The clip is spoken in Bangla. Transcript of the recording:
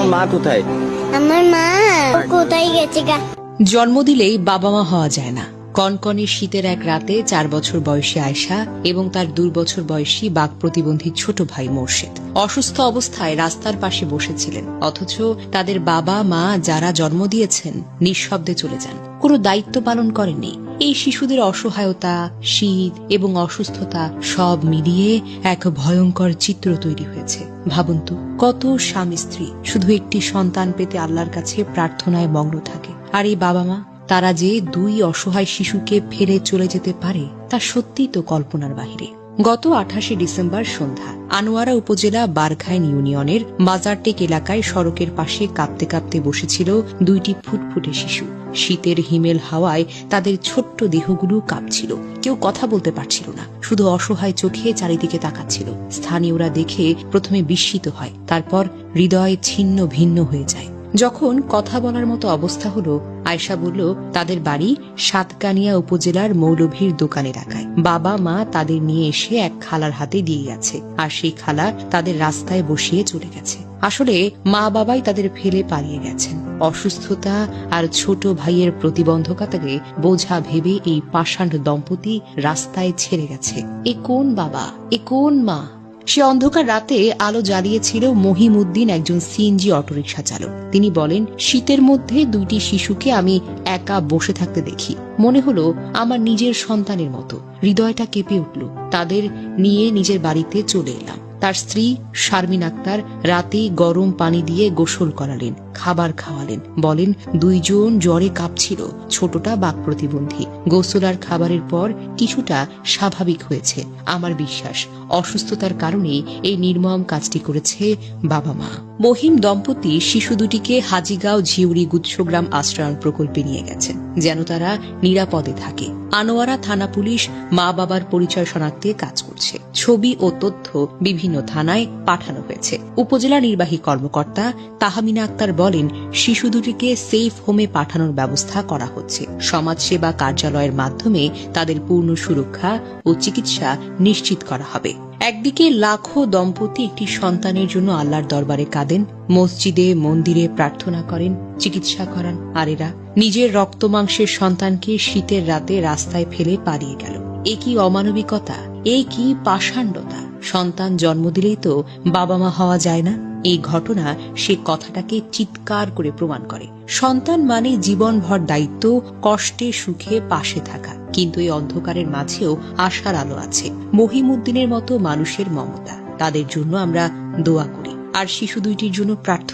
তোমার মা কোথায়? আমার মা কোথায় গেছে গা? জন্ম দিলেই বাবা মা হওয়া যায় না। কনকনে শীতের এক রাতে 4 বছর বয়সী আয়েশা এবং তার 2 বছর বয়সী বাক প্রতিবন্ধী ছোট ভাই মোর্শেদ অসুস্থ অবস্থায় রাস্তার পাশে বসেছিলেন, অথচ তাদের বাবা মা যারা জন্ম দিয়েছেন নিঃশব্দে চলে যান, কোনো দায়িত্ব পালন করেননি। এই শিশুদের অসহায়তা, শীত এবং অসুস্থতা সব মিলিয়ে এক ভয়ঙ্কর চিত্র তৈরি হয়েছে। ভাবুন তো, কত স্বামী স্ত্রী শুধু একটি সন্তান পেতে আল্লাহর কাছে প্রার্থনায় মগ্ন থাকে, আর এই বাবা মা তারা যে 2 অসহায় শিশুকে ফেলে চলে যেতে পারে তা সত্যিই তো কল্পনার বাহিরে। গত 28 ডিসেম্বর সন্ধ্যা আনোয়ারা উপজেলা বারখাইন ইউনিয়নের মাজারটেক এলাকায় সড়কের পাশে কাঁপতে কাঁপতে বসেছিল 2টি ফুটফুটে শিশু। শীতের হিমেল হাওয়ায় তাদের ছোট্ট দেহগুলো কাঁপছিল। কেউ কথা বলতে পারছিল না, শুধু অসহায় চোখে চারিদিকে তাকাচ্ছিল। স্থানীয়রা দেখে প্রথমে বিস্মিত হয়, তারপর হৃদয় ছিন্ন ভিন্ন হয়ে যায়। যখন কথা বলার মতো অবস্থা হলো, আয়েশা বলল তাদের বাড়ি সাতকানিয়া উপজেলার মৌলভীর দোকান এলাকায়। বাবা মা তাদের নিয়ে এসে এক খালার হাতে দিয়ে গেছে, আর সেই খালা তাদের রাস্তায় বসিয়ে চলে গেছে। আসলে মা বাবাই তাদের ফেলে পালিয়ে গেছেন। অসুস্থতা আর ছোট ভাইয়ের প্রতিবন্ধকতাকে বোঝা ভেবে এই পাষাণ দম্পতি রাস্তায় ছেড়ে গেছে। এ কোন বাবা, এ কোন মা? সে অন্ধকার রাতে আলো জ্বালিয়েছিল মহিমউদ্দিন, একজন সিএনজি অটোরিকশা চালক। তিনি বলেন, শীতের মধ্যে 2টি শিশুকে আমি একা বসে থাকতে দেখি, মনে হলো আমার নিজের সন্তানের মতো। হৃদয়টা কেঁপে উঠল। তাদের নিয়ে নিজের বাড়িতে চলে এলাম। তার স্ত্রী শারমিন আক্তার রাতে গরম পানি দিয়ে গোসল করালেন, খাবার খাওয়ালেন। বলেন, 2 জন জ্বরে কাঁপছিল, ছোটটা বাক প্রতিবন্ধী। গোসল আর খাবারের পর কিছুটা স্বাভাবিক হয়েছে। আমার বিশ্বাস অসুস্থতার কারণে এই নির্মম কাজটি করেছে বাবা মা। মহিম দম্পতি শিশু দুটিকে হাজীগাঁও ঝিউরি গুচ্ছগ্রাম আশ্রয়ণ প্রকল্পে নিয়ে গেছেন, যেন তারা নিরাপদে থাকে। আনোয়ারা থানা পুলিশ মা বাবার পরিচয় শনাক্তে কাজ করছে। ছবি ও তথ্য বিভিন্ন থানায় পাঠানো হয়েছে। উপজেলা নির্বাহী কর্মকর্তা তাহমিনা আক্তার বলেন, শিশু দুটিকে সেফ হোমে পাঠানোর ব্যবস্থা করা হচ্ছে। সমাজসেবা কার্যালয়ের মাধ্যমে তাদের পূর্ণ সুরক্ষা ও চিকিৎসা নিশ্চিত করা হবে। একদিকে লাখো দম্পতি একটি সন্তানের জন্য আল্লাহর দরবারে কাঁদেন, মসজিদে মন্দিরে প্রার্থনা করেন, চিকিৎসা করান, আর এরা নিজের রক্ত মাংসের সন্তানকে শীতের রাতে রাস্তায় ফেলে পালিয়ে গেল। এ কি অমানবিকতা, এ কি পাষাণ্ডতা! সন্তান জন্ম দিলেই তো বাবা মা হওয়া যায় না। এই ঘটনা সে কথাটাকে চিৎকার করে প্রমাণ করে। সন্তান মানে জীবনভর দায়িত্ব, কষ্টে সুখে পাশে থাকা। কিন্তু এই অন্ধকারের মাঝেও আশার আলো আছে। মহিমউদ্দিনের মতো মানুষের মমতা, তাদের জন্য আমরা দোয়া করি, আর শিশু 2টির জন্য প্রার্থনা।